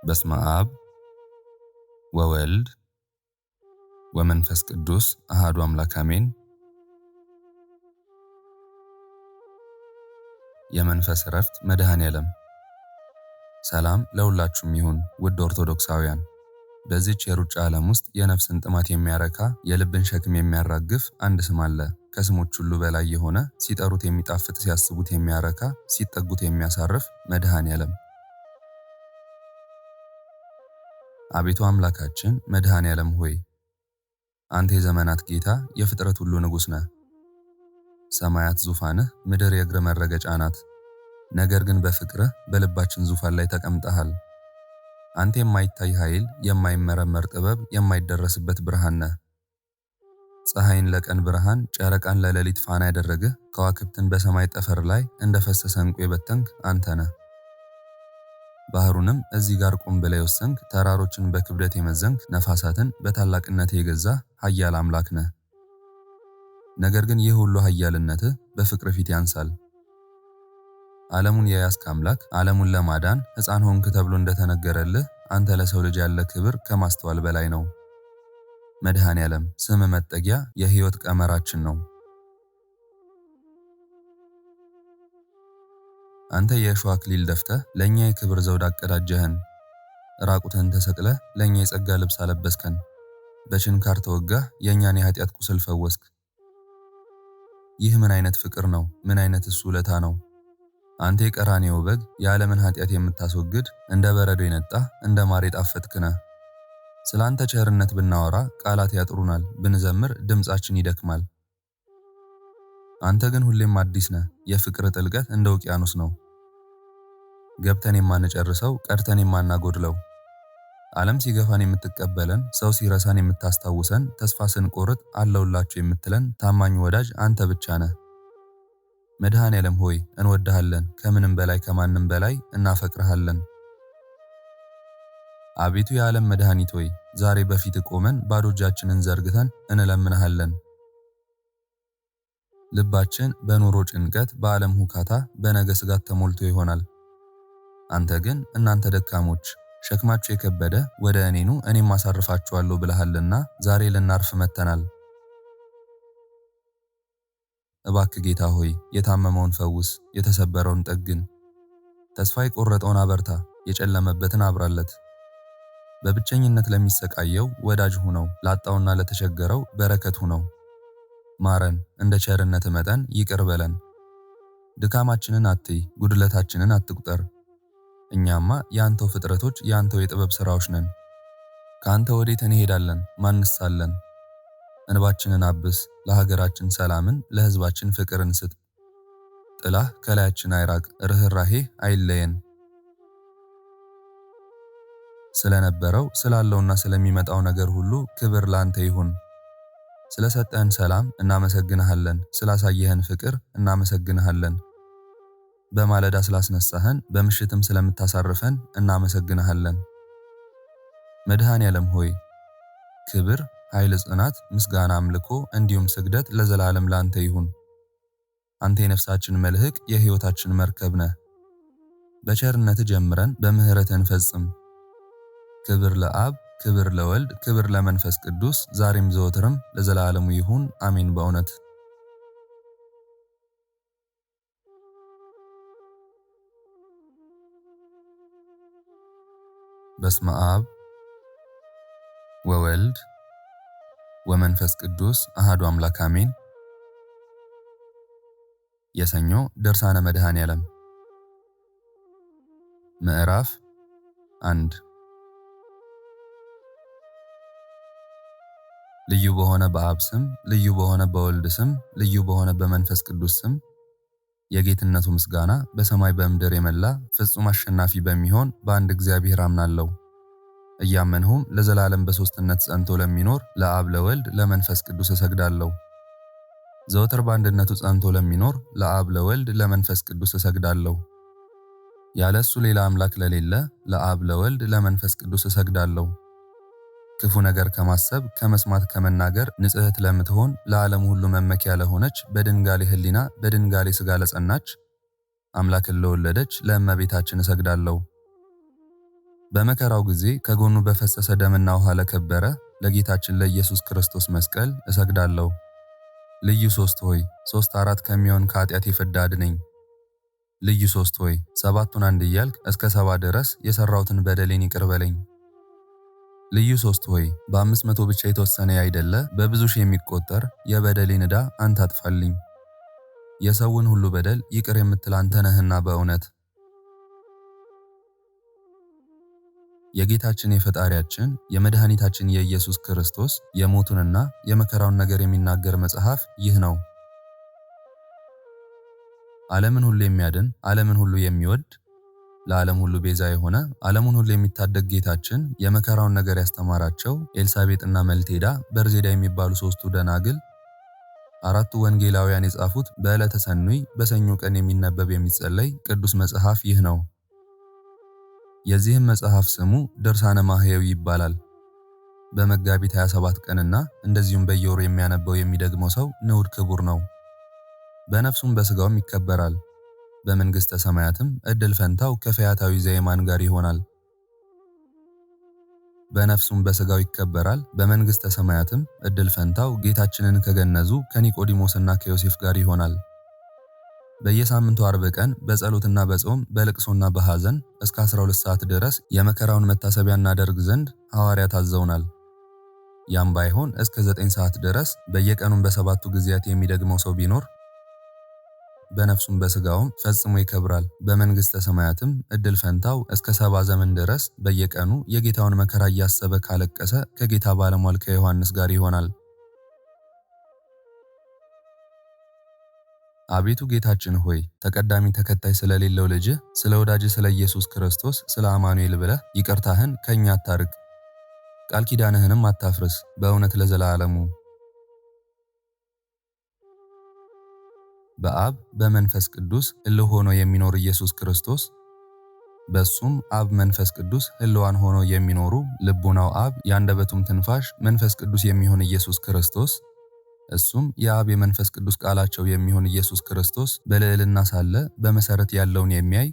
በስመ አብ ወወልድ ወመንፈስ ቅዱስ አሐዱ አምላክ አሜን። የመንፈስ ዕረፍት መድኃኔዓለም። ሰላም ለሁላችሁም ይሁን ውድ ኦርቶዶክሳውያን። በዚህች የሩጫ ዓለም ውስጥ የነፍስን ጥማት የሚያረካ የልብን ሸክም የሚያራግፍ አንድ ስም አለ። ከስሞች ሁሉ በላይ የሆነ ሲጠሩት የሚጣፍጥ ሲያስቡት የሚያረካ ሲጠጉት የሚያሳርፍ መድኃኔዓለም። አቤቱ አምላካችን መድኃኔዓለም ሆይ አንተ የዘመናት ጌታ የፍጥረት ሁሉ ንጉሥ ነህ። ሰማያት ዙፋንህ ምድር የእግር መረገጫ ናት። ነገር ግን በፍቅርህ በልባችን ዙፋን ላይ ተቀምጠሃል። አንተ የማይታይ ኃይል፣ የማይመረመር ጥበብ፣ የማይደረስበት ብርሃን ነህ። ፀሐይን ለቀን ብርሃን ጨረቃን ለሌሊት ፋና ያደረግህ ከዋክብትን በሰማይ ጠፈር ላይ እንደፈሰሰ ዕንቁ የበተንክ አንተ ነህ። ባህሩንም እዚህ ጋር ቁም ብለህ የወሰንክ ተራሮችን በክብደት የመዘንክ ነፋሳትን በታላቅነት የገዛ ኃያል አምላክ ነህ። ነገር ግን ይህ ሁሉ ኃያልነትህ በፍቅር ፊት ያንሳል። ዓለሙን የያዝክ አምላክ ዓለሙን ለማዳን ሕፃን ሆንክ ተብሎ እንደተነገረልህ አንተ ለሰው ልጅ ያለ ክብር ከማስተዋል በላይ ነው። መድኃኔዓለም ስም መጠጊያ የሕይወት ቀመራችን ነው። አንተ የእሾህ አክሊል ደፍተህ ለእኛ የክብር ዘውድ አቀዳጀህን። ራቁትህን ተሰቅለህ ለእኛ የጸጋ ልብስ አለበስከን። በችንካር ተወጋህ የእኛን የኃጢአት ቁስል ፈወስክ። ይህ ምን አይነት ፍቅር ነው? ምን አይነትስ ውለታ ነው? አንተ የቀራንዮ በግ የዓለምን ኃጢአት የምታስወግድ እንደ በረዶ የነጣህ እንደ ማር የጣፈጥክ ነህ። ስለ አንተ ቸርነት ብናወራ ቃላት ያጥሩናል፣ ብንዘምር ድምፃችን ይደክማል። አንተ ግን ሁሌም አዲስ ነህ። የፍቅር ጥልቀት እንደ ውቅያኖስ ነው። ገብተን የማንጨርሰው ቀርተን የማናጎድለው። ዓለም ሲገፋን የምትቀበለን፣ ሰው ሲረሳን የምታስታውሰን፣ ተስፋ ስንቆርጥ አለውላችሁ የምትለን ታማኝ ወዳጅ አንተ ብቻ ነህ። መድኃኔዓለም ሆይ እንወድሃለን፣ ከምንም በላይ ከማንም በላይ እናፈቅርሃለን። አቤቱ የዓለም መድኃኒት ሆይ ዛሬ በፊት ቆመን ባዶ እጃችንን ዘርግተን እንለምንሃለን። ልባችን በኑሮ ጭንቀት፣ በዓለም ሁካታ፣ በነገ ስጋት ተሞልቶ ይሆናል። አንተ ግን እናንተ ደካሞች ሸክማችሁ የከበደ ወደ እኔ ኑ እኔም አሳርፋችኋለሁ ብለሃልና ዛሬ ልናርፍ መጥተናል። እባክህ ጌታ ሆይ የታመመውን ፈውስ፣ የተሰበረውን ጠግን፣ ተስፋ የቆረጠውን አበርታ፣ የጨለመበትን አብራለት። በብቸኝነት ለሚሰቃየው ወዳጅ ሁነው፣ ላጣውና ለተቸገረው በረከት ሁነው። ማረን፣ እንደ ቸርነት መጠን ይቅር በለን። ድካማችንን አትይ፣ ጉድለታችንን አትቁጠር። እኛማ የአንተው ፍጥረቶች የአንተው የጥበብ ሥራዎች ነን። ከአንተ ወዴት እንሄዳለን? ማንስ አለን? እንባችንን አብስ፣ ለሀገራችን ሰላምን፣ ለሕዝባችን ፍቅርን ስጥ። ጥላህ ከላያችን አይራቅ፣ ርኅራሄ አይለየን። ስለነበረው ስላለውና ስለሚመጣው ነገር ሁሉ ክብር ላንተ ይሁን። ስለሰጠህን ሰላም እናመሰግንሃለን። ስላሳየህን ፍቅር እናመሰግንሃለን። በማለዳ ስላስነሳህን በምሽትም ስለምታሳርፈን እናመሰግንሃለን። መድኃኔዓለም ሆይ ክብር፣ ኃይል፣ ጽናት፣ ምስጋና፣ አምልኮ እንዲሁም ስግደት ለዘላለም ላንተ ይሁን። አንተ የነፍሳችን መልህቅ የሕይወታችን መርከብ ነህ። በቸርነት ጀምረን በምሕረትህ እንፈጽም። ክብር ለአብ፣ ክብር ለወልድ፣ ክብር ለመንፈስ ቅዱስ ዛሬም ዘወትርም ለዘላለሙ ይሁን አሜን። በእውነት በስመ አብ ወወልድ ወመንፈስ ቅዱስ አሐዱ አምላክ አሜን። የሰኞ ድርሳነ መድኃኔዓለም ምዕራፍ 1 ልዩ በሆነ በአብ ስም፣ ልዩ በሆነ በወልድ ስም፣ ልዩ በሆነ በመንፈስ ቅዱስ ስም የጌትነቱ ምስጋና በሰማይ በምድር የመላ ፍጹም አሸናፊ በሚሆን በአንድ እግዚአብሔር አምናለሁ። እያመንሁም ለዘላለም በሦስትነት ጸንቶ ለሚኖር ለአብ ለወልድ ለመንፈስ ቅዱስ እሰግዳለሁ። ዘወትር በአንድነቱ ጸንቶ ለሚኖር ለአብ ለወልድ ለመንፈስ ቅዱስ እሰግዳለሁ። ያለ እሱ ሌላ አምላክ ለሌለ ለአብ ለወልድ ለመንፈስ ቅዱስ እሰግዳለሁ። ክፉ ነገር ከማሰብ ከመስማት ከመናገር ንጽሕት ለምትሆን ለዓለም ሁሉ መመኪያ ለሆነች በድንጋሌ ሕሊና በድንጋሌ ሥጋ ለጸናች አምላክን ለወለደች ለእመቤታችን እሰግዳለሁ። በመከራው ጊዜ ከጎኑ በፈሰሰ ደምና ውሃ ለከበረ ለጌታችን ለኢየሱስ ክርስቶስ መስቀል እሰግዳለሁ። ልዩ ሶስት ሆይ 3 4 ከሚሆን ከኃጢአቴ ፍዳ አድነኝ። ልዩ ሶስት ሆይ ሰባቱን አንድ እያልክ እስከ 70 ድረስ የሰራሁትን በደሌን ይቅር በለኝ። ልዩ ሶስት ሆይ በ500 ብቻ የተወሰነ ያይደለ በብዙ ሺህ የሚቆጠር የበደሌን ዕዳ አንተ አጥፋልኝ። የሰውን ሁሉ በደል ይቅር የምትል አንተ ነህና በእውነት የጌታችን የፈጣሪያችን የመድኃኒታችን የኢየሱስ ክርስቶስ የሞቱንና የመከራውን ነገር የሚናገር መጽሐፍ ይህ ነው። ዓለምን ሁሉ የሚያድን ዓለምን ሁሉ የሚወድ ለዓለም ሁሉ ቤዛ የሆነ ዓለሙን ሁሉ የሚታደግ ጌታችን የመከራውን ነገር ያስተማራቸው ኤልሳቤጥና መልቴዳ በርዜዳ የሚባሉ ሶስቱ ደናግል፣ አራቱ ወንጌላውያን የጻፉት በዕለተ ሰኑይ በሰኞ ቀን የሚነበብ የሚጸለይ ቅዱስ መጽሐፍ ይህ ነው። የዚህም መጽሐፍ ስሙ ድርሳነ ማህየዊ ይባላል። በመጋቢት 27 ቀንና እንደዚሁም በየወሩ የሚያነበው የሚደግመው ሰው ንዑድ ክቡር ነው። በነፍሱም በስጋውም ይከበራል። በመንግሥተ ሰማያትም ዕድል ፈንታው ከፈያታዊ ዘየማን ጋር ይሆናል። በነፍሱም በስጋው ይከበራል። በመንግሥተ ሰማያትም ዕድል ፈንታው ጌታችንን ከገነዙ ከኒቆዲሞስና ከዮሴፍ ጋር ይሆናል። በየሳምንቱ አርብ ቀን በጸሎትና በጾም በልቅሶና በሐዘን እስከ 12 ሰዓት ድረስ የመከራውን መታሰቢያ እናደርግ ዘንድ ሐዋርያት አዘውናል። ያም ባይሆን እስከ 9 ሰዓት ድረስ በየቀኑም በሰባቱ ጊዜያት የሚደግመው ሰው ቢኖር በነፍሱም በስጋውም ፈጽሞ ይከብራል። በመንግሥተ ሰማያትም ዕድል ፈንታው እስከ 70 ዘመን ድረስ በየቀኑ የጌታውን መከራ እያሰበ ካለቀሰ ከጌታ ባለሟል ከዮሐንስ ጋር ይሆናል። አቤቱ ጌታችን ሆይ ተቀዳሚ ተከታይ ስለሌለው ልጅህ ስለ ወዳጅ ስለ ኢየሱስ ክርስቶስ ስለ አማኑኤል ብለህ ይቅርታህን ከኛ አታርቅ፣ ቃል ኪዳንህንም አታፍርስ በእውነት ለዘላለሙ። በአብ በመንፈስ ቅዱስ ሕልው ሆኖ የሚኖር ኢየሱስ ክርስቶስ በሱም አብ መንፈስ ቅዱስ ሕልዋን ሆኖ የሚኖሩ ልቡናው አብ የአንደበቱም ትንፋሽ መንፈስ ቅዱስ የሚሆን ኢየሱስ ክርስቶስ እሱም የአብ የመንፈስ ቅዱስ ቃላቸው የሚሆን ኢየሱስ ክርስቶስ በልዕልና ሳለ በመሰረት ያለውን የሚያይ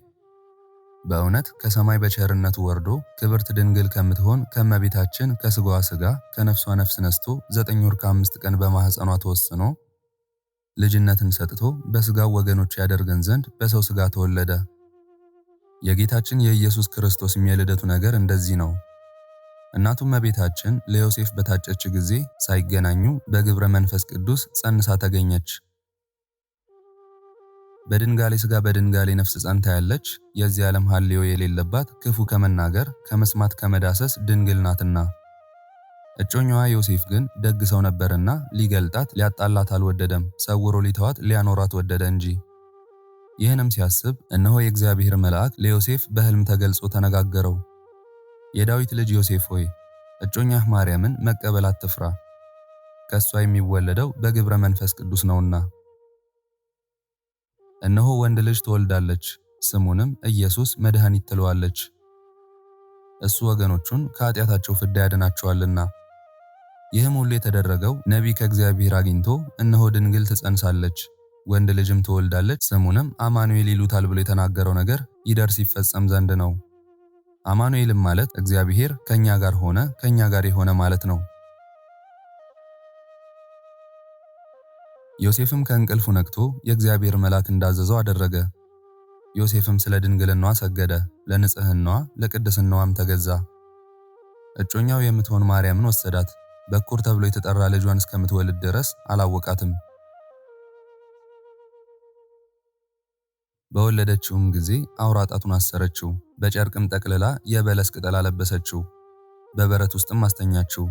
በእውነት ከሰማይ በቸርነቱ ወርዶ ክብርት ድንግል ከምትሆን ከመቤታችን ከስጋዋ ስጋ ከነፍሷ ነፍስ ነስቶ 9 ወር ከ5 ቀን በማህፀኗ ተወስኖ ልጅነትን ሰጥቶ በስጋው ወገኖች ያደርገን ዘንድ በሰው ስጋ ተወለደ። የጌታችን የኢየሱስ ክርስቶስ የልደቱ ነገር እንደዚህ ነው። እናቱ እመቤታችን ለዮሴፍ በታጨች ጊዜ ሳይገናኙ በግብረ መንፈስ ቅዱስ ጸንሳ ተገኘች። በድንጋሌ ስጋ በድንጋሌ ነፍስ ጸንታ ያለች የዚህ ዓለም ሐልዮ የሌለባት ክፉ ከመናገር ከመስማት ከመዳሰስ ድንግል ናትና። እጮኛዋ ዮሴፍ ግን ደግ ሰው ነበርና ሊገልጣት ሊያጣላት አልወደደም፣ ሰውሮ ሊተዋት ሊያኖራት ወደደ እንጂ። ይህንም ሲያስብ እነሆ የእግዚአብሔር መልአክ ለዮሴፍ በሕልም ተገልጾ ተነጋገረው። የዳዊት ልጅ ዮሴፍ ሆይ እጮኛህ ማርያምን መቀበል አትፍራ፣ ከሷ የሚወለደው በግብረ መንፈስ ቅዱስ ነውና። እነሆ ወንድ ልጅ ትወልዳለች፣ ስሙንም ኢየሱስ መድኃኒት ትለዋለች። እሱ ወገኖቹን ከኃጢአታቸው ፍዳ ያድናቸዋልና። ይህም ሁሉ የተደረገው ነቢይ ከእግዚአብሔር አግኝቶ እነሆ ድንግል ትጸንሳለች፣ ወንድ ልጅም ትወልዳለች፣ ስሙንም አማኑኤል ይሉታል ብሎ የተናገረው ነገር ይደርስ ይፈጸም ዘንድ ነው። አማኑኤልም ማለት እግዚአብሔር ከኛ ጋር ሆነ፣ ከኛ ጋር የሆነ ማለት ነው። ዮሴፍም ከእንቅልፉ ነቅቶ የእግዚአብሔር መልአክ እንዳዘዘው አደረገ። ዮሴፍም ስለ ድንግልናዋ ሰገደ፣ ለንጽህናዋ ለቅድስናዋም ተገዛ። እጮኛው የምትሆን ማርያምን ወሰዳት። በኩር ተብሎ የተጠራ ልጇን እስከምትወልድ ድረስ አላወቃትም። በወለደችውም ጊዜ አውራ ጣቱን አሰረችው፣ በጨርቅም ጠቅልላ የበለስ ቅጠል አለበሰችው፣ በበረት ውስጥም አስተኛችው።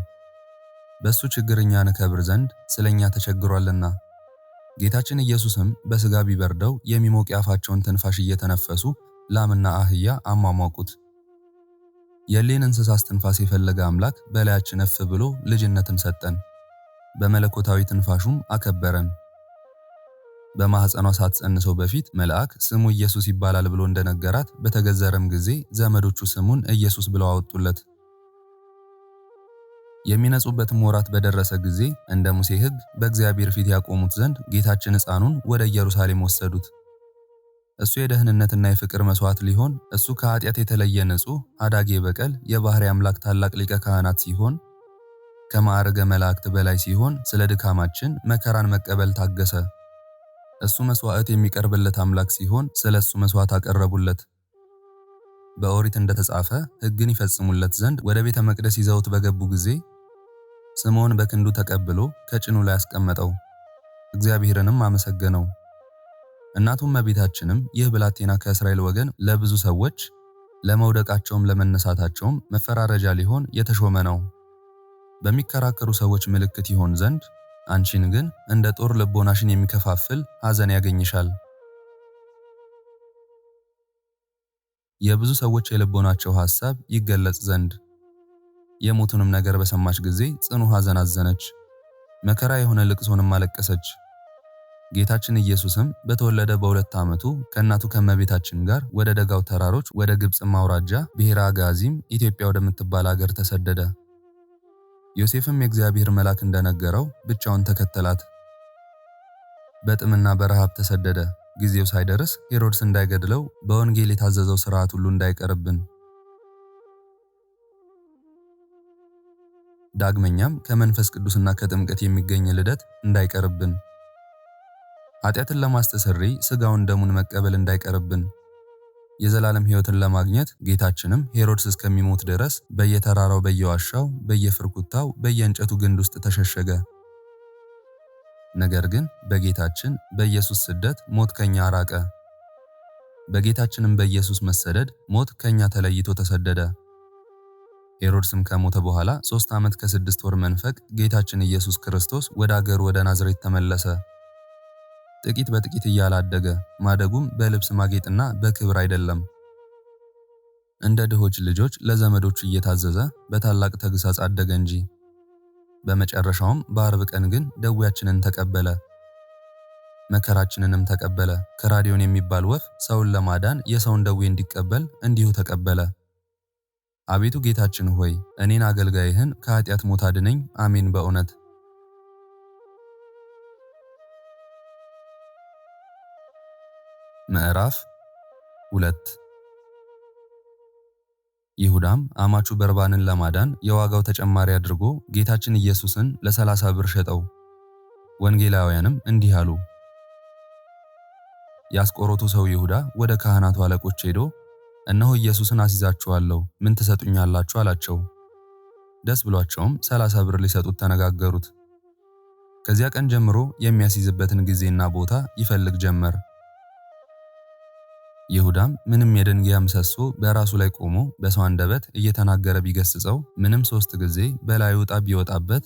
በሱ ችግር እኛ እንከብር ዘንድ ስለኛ ተቸግሯልና። ጌታችን ኢየሱስም በስጋ ቢበርደው የሚሞቅ ያፋቸውን ትንፋሽ እየተነፈሱ ላምና አህያ አሟሟቁት። የሌን እንስሳ ትንፋስ የፈለገ አምላክ በላያችን እፍ ብሎ ልጅነትን ሰጠን፣ በመለኮታዊ ትንፋሹም አከበረን። በማህፀኗ ሳትጸንሰው በፊት መልአክ ስሙ ኢየሱስ ይባላል ብሎ እንደነገራት በተገዘረም ጊዜ ዘመዶቹ ስሙን ኢየሱስ ብለው አወጡለት። የሚነጹበትም ወራት በደረሰ ጊዜ እንደ ሙሴ ሕግ በእግዚአብሔር ፊት ያቆሙት ዘንድ ጌታችን ሕፃኑን ወደ ኢየሩሳሌም ወሰዱት። እሱ የደህንነትና የፍቅር መስዋዕት ሊሆን እሱ ከኃጢአት የተለየ ንጹሕ አዳጌ በቀል የባሕርይ አምላክ ታላቅ ሊቀ ካህናት ሲሆን ከማዕርገ መላእክት በላይ ሲሆን ስለ ድካማችን መከራን መቀበል ታገሰ። እሱ መስዋዕት የሚቀርብለት አምላክ ሲሆን ስለ እሱ መስዋዕት አቀረቡለት። በኦሪት እንደተጻፈ ሕግን ይፈጽሙለት ዘንድ ወደ ቤተ መቅደስ ይዘውት በገቡ ጊዜ ስምዖን በክንዱ ተቀብሎ ከጭኑ ላይ አስቀመጠው፣ እግዚአብሔርንም አመሰገነው። እናቱም እመቤታችንም ይህ ብላቴና ከእስራኤል ወገን ለብዙ ሰዎች ለመውደቃቸውም ለመነሳታቸውም መፈራረጃ ሊሆን የተሾመ ነው፣ በሚከራከሩ ሰዎች ምልክት ይሆን ዘንድ አንቺን ግን እንደ ጦር ልቦናሽን የሚከፋፍል ሐዘን ያገኝሻል። የብዙ ሰዎች የልቦናቸው ሐሳብ ይገለጽ ዘንድ የሞቱንም ነገር በሰማች ጊዜ ጽኑ ሐዘን አዘነች፣ መከራ የሆነ ልቅሶንም አለቀሰች። ጌታችን ኢየሱስም በተወለደ በ2 ዓመቱ ከእናቱ ከእመቤታችን ጋር ወደ ደጋው ተራሮች ወደ ግብጽ አውራጃ ብሔረ አጋዚም ኢትዮጵያ ወደምትባል አገር ተሰደደ። ዮሴፍም የእግዚአብሔር መልአክ እንደነገረው ብቻውን ተከተላት። በጥምና በረሃብ ተሰደደ። ጊዜው ሳይደርስ ሄሮድስ እንዳይገድለው በወንጌል የታዘዘው ሥርዓት ሁሉ እንዳይቀርብን። ዳግመኛም ከመንፈስ ቅዱስና ከጥምቀት የሚገኝ ልደት እንዳይቀርብን። ኃጢአትን ለማስተሰረይ ሥጋውን ደሙን መቀበል እንዳይቀርብን። የዘላለም ሕይወትን ለማግኘት ጌታችንም ሄሮድስ እስከሚሞት ድረስ በየተራራው በየዋሻው በየፍርኩታው በየእንጨቱ ግንድ ውስጥ ተሸሸገ። ነገር ግን በጌታችን በኢየሱስ ስደት ሞት ከኛ አራቀ። በጌታችንም በኢየሱስ መሰደድ ሞት ከኛ ተለይቶ ተሰደደ። ሄሮድስም ከሞተ በኋላ 3 ዓመት ከ6 ወር መንፈቅ ጌታችን ኢየሱስ ክርስቶስ ወደ አገሩ ወደ ናዝሬት ተመለሰ። ጥቂት በጥቂት እያለ አደገ። ማደጉም በልብስ ማጌጥና በክብር አይደለም፣ እንደ ድሆች ልጆች ለዘመዶቹ እየታዘዘ በታላቅ ተግሣጽ አደገ እንጂ። በመጨረሻውም በአርብ ቀን ግን ደዌያችንን ተቀበለ፣ መከራችንንም ተቀበለ። ከራዲዮን የሚባል ወፍ ሰውን ለማዳን የሰውን ደዌ እንዲቀበል እንዲሁ ተቀበለ። አቤቱ ጌታችን ሆይ እኔን አገልጋይህን ከኃጢአት ሞት አድነኝ። አሜን። በእውነት ምዕራፍ 2 ይሁዳም አማቹ በርባንን ለማዳን የዋጋው ተጨማሪ አድርጎ ጌታችን ኢየሱስን ለ30 ብር ሸጠው። ወንጌላውያንም እንዲህ አሉ። የአስቆሮቱ ሰው ይሁዳ ወደ ካህናቱ አለቆች ሄዶ እነሆ ኢየሱስን አስይዛችኋለሁ፣ ምን ትሰጡኛላችሁ አላቸው። ደስ ብሏቸውም 30 ብር ሊሰጡት ተነጋገሩት። ከዚያ ቀን ጀምሮ የሚያስይዝበትን ጊዜና ቦታ ይፈልግ ጀመር። ይሁዳም ምንም የድንጋይ ምሰሶ በራሱ ላይ ቆሞ በሰው አንደበት እየተናገረ ቢገስጸው፣ ምንም 3 ጊዜ በላዩ ዕጣ ቢወጣበት፣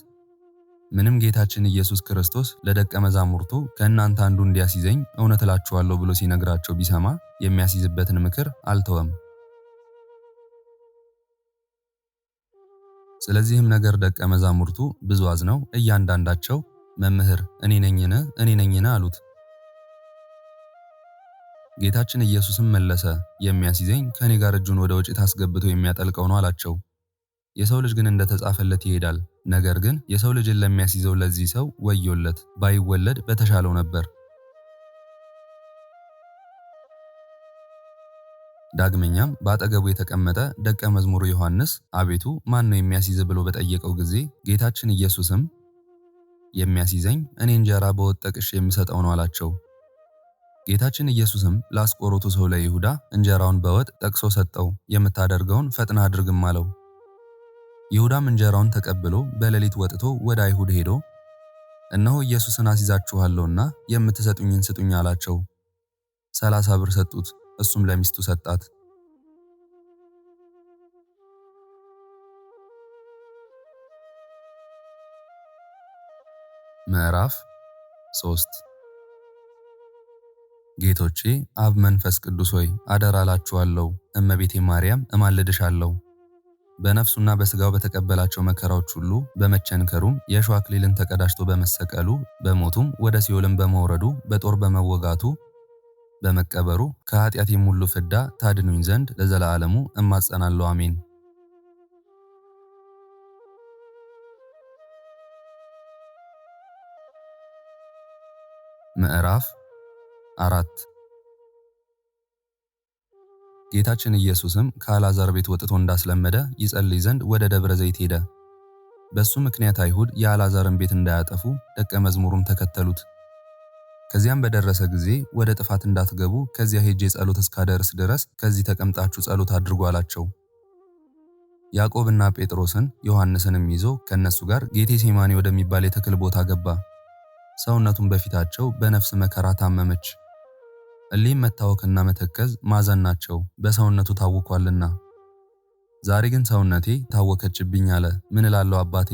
ምንም ጌታችን ኢየሱስ ክርስቶስ ለደቀ መዛሙርቱ ከእናንተ አንዱ እንዲያስይዘኝ እውነት እላችኋለሁ ብሎ ሲነግራቸው ቢሰማ የሚያስይዝበትን ምክር አልተወም። ስለዚህም ነገር ደቀ መዛሙርቱ ብዙ አዝነው እያንዳንዳቸው መምህር እኔ ነኝን አሉት። ጌታችን ኢየሱስም መለሰ፣ የሚያስይዘኝ ከኔ ጋር እጁን ወደ ወጭት አስገብቶ የሚያጠልቀው ነው አላቸው። የሰው ልጅ ግን እንደተጻፈለት ይሄዳል። ነገር ግን የሰው ልጅን ለሚያስይዘው ለዚህ ሰው ወዮለት፣ ባይወለድ በተሻለው ነበር። ዳግመኛም በአጠገቡ የተቀመጠ ደቀ መዝሙሩ ዮሐንስ አቤቱ ማን ነው የሚያስይዝ ብሎ በጠየቀው ጊዜ ጌታችን ኢየሱስም የሚያስይዘኝ እኔ እንጀራ በወጥ ጠቅሼ የምሰጠው ነው አላቸው። ጌታችን ኢየሱስም ለአስቆሮቱ ሰው ለይሁዳ እንጀራውን በወጥ ጠቅሶ ሰጠው፣ የምታደርገውን ፈጥና አድርግም አለው። ይሁዳም እንጀራውን ተቀብሎ በሌሊት ወጥቶ ወደ አይሁድ ሄዶ እነሆ ኢየሱስን አስይዛችኋለሁና የምትሰጡኝን ስጡኝ አላቸው። 30 ብር ሰጡት፣ እሱም ለሚስቱ ሰጣት። ምዕራፍ 3 ጌቶቼ አብ መንፈስ ቅዱስ ሆይ አደራ እላችኋለሁ፣ እመቤቴ ማርያም እማልድሻለሁ። በነፍሱና በሥጋው በተቀበላቸው መከራዎች ሁሉ በመቸንከሩም የእሾህ አክሊልን ተቀዳጅቶ በመሰቀሉ በሞቱም ወደ ሲኦልም በመውረዱ በጦር በመወጋቱ በመቀበሩ ከኃጢአቴም ሁሉ ፍዳ ታድኑኝ ዘንድ ለዘላለሙ እማጸናለሁ። አሜን። ምዕራፍ 4 ጌታችን ኢየሱስም ከአልዓዛር ቤት ወጥቶ እንዳስለመደ ይጸልይ ዘንድ ወደ ደብረ ዘይት ሄደ። በሱ ምክንያት አይሁድ የአልዓዛርን ቤት እንዳያጠፉ ደቀ መዝሙሩን ተከተሉት። ከዚያም በደረሰ ጊዜ ወደ ጥፋት እንዳትገቡ ከዚያ ሄጄ ጸሎት እስካደርስ ድረስ ከዚህ ተቀምጣችሁ ጸሎት አድርጉ አላቸው። ያዕቆብና ጴጥሮስን ዮሐንስንም ይዞ ከነሱ ጋር ጌቴሴማኒ ወደሚባል የተክል ቦታ ገባ። ሰውነቱን በፊታቸው በነፍስ መከራ ታመመች። እሊህም መታወክና መተከዝ ማዘን ናቸው፣ በሰውነቱ ታውኳልና። ዛሬ ግን ሰውነቴ ታወከችብኝ አለ። ምን እላለሁ አባቴ?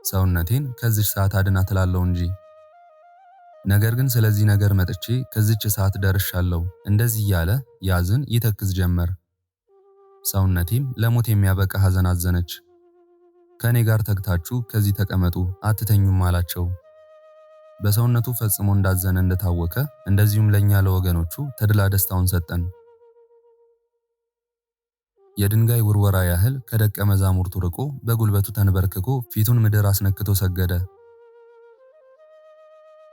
ሰውነቴን ከዚች ሰዓት አድናት እላለሁ እንጂ። ነገር ግን ስለዚህ ነገር መጥቼ ከዚች ሰዓት ደርሻለሁ። እንደዚህ እያለ ያዝን ይተክዝ ጀመር። ሰውነቴም ለሞት የሚያበቃ ሐዘን አዘነች። ከኔ ጋር ተግታችሁ ከዚህ ተቀመጡ አትተኙም አላቸው። በሰውነቱ ፈጽሞ እንዳዘነ እንደታወቀ እንደዚሁም ለኛ ለወገኖቹ ተድላ ደስታውን ሰጠን። የድንጋይ ውርወራ ያህል ከደቀ መዛሙርቱ ርቆ በጉልበቱ ተንበርክኮ ፊቱን ምድር አስነክቶ ሰገደ።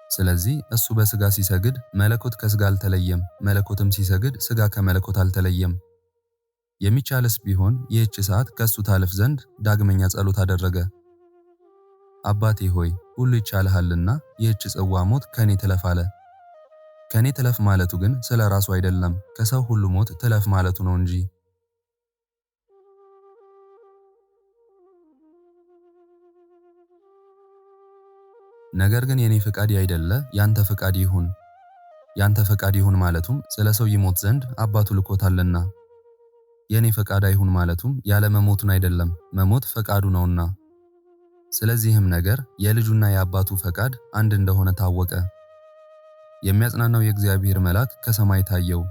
ስለዚህ እሱ በስጋ ሲሰግድ መለኮት ከስጋ አልተለየም፣ መለኮትም ሲሰግድ ስጋ ከመለኮት አልተለየም። የሚቻልስ ቢሆን ይህች ሰዓት ከሱ ታልፍ ዘንድ ዳግመኛ ጸሎት አደረገ። አባቴ ሆይ ሁሉ ይቻልሃልና ይህች ጽዋ ሞት ከኔ ትለፍ አለ። ከኔ ትለፍ ማለቱ ግን ስለ ራሱ አይደለም፣ ከሰው ሁሉ ሞት ትለፍ ማለቱ ነው እንጂ። ነገር ግን የኔ ፍቃድ ያይደለ ያንተ ፍቃድ ይሁን። ያንተ ፍቃድ ይሁን ማለቱም ስለ ሰው ይሞት ዘንድ አባቱ ልኮታልና፣ የኔ ፍቃድ አይሁን ማለቱም ያለ መሞቱን አይደለም፣ መሞት ፈቃዱ ነውና። ስለዚህም ነገር የልጁና የአባቱ ፈቃድ አንድ እንደሆነ ታወቀ። የሚያጽናናው የእግዚአብሔር መልአክ ከሰማይ ታየው።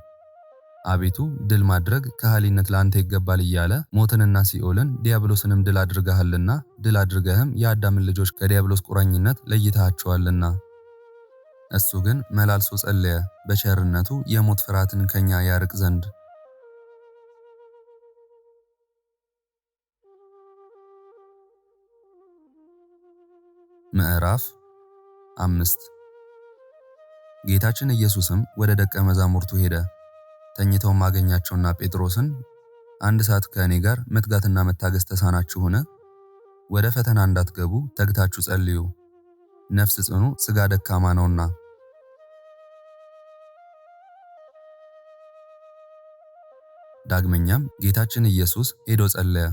አቤቱ ድል ማድረግ ከሃሊነት ለአንተ ይገባል እያለ ሞትንና ሲኦልን ዲያብሎስንም ድል አድርገሃልና፣ ድል አድርገህም የአዳምን ልጆች ከዲያብሎስ ቁራኝነት ለይተሃቸዋልና። እሱ ግን መላልሶ ጸለየ፣ በቸርነቱ የሞት ፍርሃትን ከኛ ያርቅ ዘንድ። ምዕራፍ 5 ጌታችን ኢየሱስም ወደ ደቀ መዛሙርቱ ሄደ። ተኝተውም አገኛቸውና ጴጥሮስን አንድ ሰዓት ከእኔ ጋር መትጋትና መታገስ ተሳናችሁን? ወደ ፈተና እንዳትገቡ ተግታችሁ ጸልዩ፣ ነፍስ ጽኑ ሥጋ ደካማ ነውና። ዳግመኛም ጌታችን ኢየሱስ ሄዶ ጸለየ።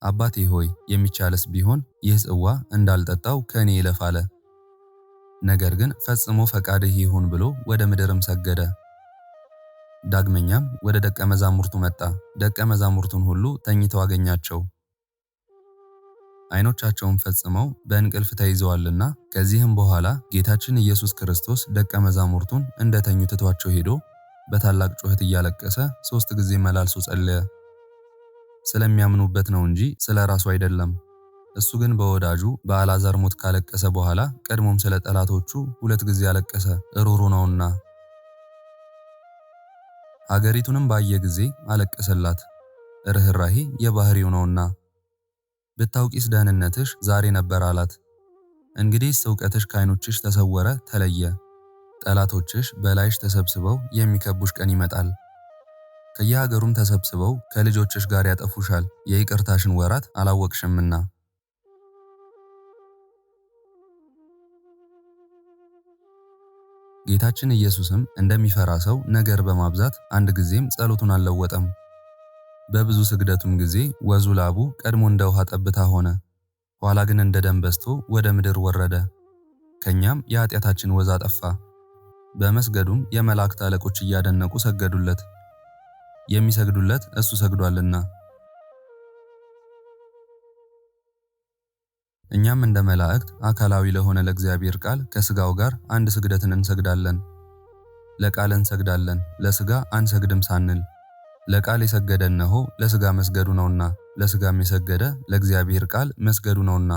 አባቴ ሆይ የሚቻልስ ቢሆን ይህ ጽዋ እንዳልጠጣው ከእኔ ይለፍ አለ። ነገር ግን ፈጽሞ ፈቃድህ ይሁን ብሎ ወደ ምድርም ሰገደ። ዳግመኛም ወደ ደቀ መዛሙርቱ መጣ። ደቀ መዛሙርቱን ሁሉ ተኝተው አገኛቸው፣ ዓይኖቻቸውም ፈጽመው በእንቅልፍ ተይዘዋልና። ከዚህም በኋላ ጌታችን ኢየሱስ ክርስቶስ ደቀ መዛሙርቱን እንደተኙ ትቷቸው ሄዶ በታላቅ ጩኸት እያለቀሰ 3 ጊዜ መላልሶ ጸለየ። ስለሚያምኑበት ነው እንጂ ስለ ራሱ አይደለም። እሱ ግን በወዳጁ በአልዓዛር ሞት ካለቀሰ በኋላ ቀድሞም ስለ ጠላቶቹ 2 ጊዜ አለቀሰ፣ ሩሩ ነውና። አገሪቱንም ባየ ጊዜ አለቀሰላት፣ ርኅራኄ የባህሪው ነውና። ብታውቂስ ደህንነትሽ ዛሬ ነበር አላት። እንግዲህስ ዕውቀትሽ ከዓይኖችሽ ተሰወረ ተለየ። ጠላቶችሽ በላይሽ ተሰብስበው የሚከቡሽ ቀን ይመጣል። ከየሀገሩም ተሰብስበው ከልጆችሽ ጋር ያጠፉሻል፣ የይቅርታሽን ወራት አላወቅሽምና። ጌታችን ኢየሱስም እንደሚፈራ ሰው ነገር በማብዛት አንድ ጊዜም ጸሎቱን አልለወጠም። በብዙ ስግደቱም ጊዜ ወዙ ላቡ ቀድሞ እንደ ውሃ ጠብታ ሆነ፣ ኋላ ግን እንደ ደም በዝቶ ወደ ምድር ወረደ። ከኛም የኃጢአታችን ወዝ አጠፋ። በመስገዱም የመላእክት አለቆች እያደነቁ ሰገዱለት፣ የሚሰግዱለት እሱ ሰግዷልና። እኛም እንደ መላእክት አካላዊ ለሆነ ለእግዚአብሔር ቃል ከስጋው ጋር አንድ ስግደትን እንሰግዳለን። ለቃል እንሰግዳለን፣ ለስጋ አንሰግድም ሳንል። ለቃል የሰገደ እነሆ ለስጋ መስገዱ ነውና፣ ለስጋም የሰገደ ለእግዚአብሔር ቃል መስገዱ ነውና።